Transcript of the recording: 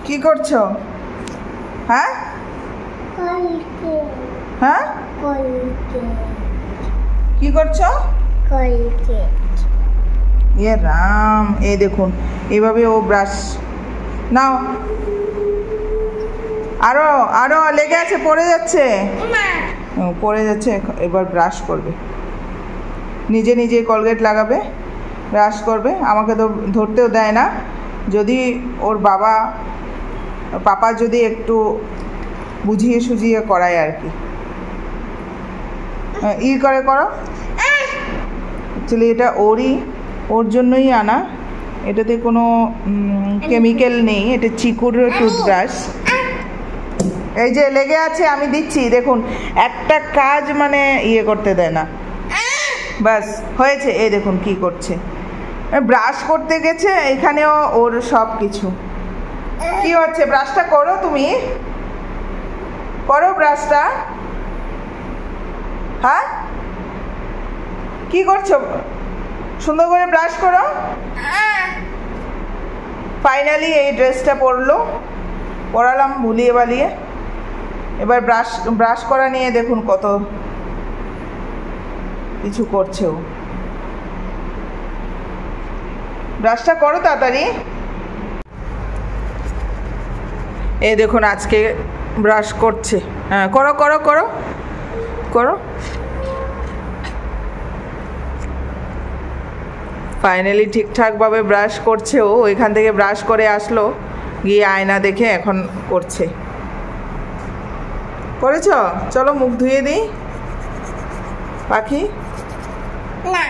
কি করছো? হ্যাঁ হ্যাঁ কি করছো? এ রাম, এই দেখুন এইভাবে ও ব্রাশ নাও। আরো আরো লেগে আছে, পড়ে যাচ্ছে, পড়ে যাচ্ছে। এবার ব্রাশ করবে, নিজে নিজে কলগেট লাগাবে, ব্রাশ করবে। আমাকে তো ধরতেও দেয় না। যদি ওর পাপা যদি একটু বুঝিয়ে সুঝিয়ে করায় আর কি, করে করো। অ্যাকচুয়ালি এটা ওর জন্যই আনা। এটাতে কোনো কেমিক্যাল নেই, এটা চিকুর টুথব্রাশ। এই যে লেগে আছে, আমি দিচ্ছি, দেখুন একটা কাজ মানে করতে দেয় না। ব্যাস হয়েছে। এই দেখুন কি করছে, ব্রাশ করতে গেছে, এখানেও ওর সব কিছু। কি হচ্ছে? ব্রাশটা করো, তুমি করো ব্রাশটা। হ্যাঁ কি করছো? সুন্দর করে ব্রাশ করো। ফাইনালি এই ড্রেসটা পরালাম ভুলিয়ে বালিয়ে। এবার ব্রাশ করা নিয়ে দেখুন কত কিছু করছে ও। ব্রাশটা করো তাড়াতাড়ি। এই দেখুন আজকে ব্রাশ করছে। হ্যাঁ করো করো করো করো। ফাইনালি ঠিকঠাকভাবে ব্রাশ করছে ও। ওইখান থেকে ব্রাশ করে আসলো, গিয়ে আয়না দেখে এখন করছে। করেছ? চলো মুখ ধুয়ে দিই পাখি। না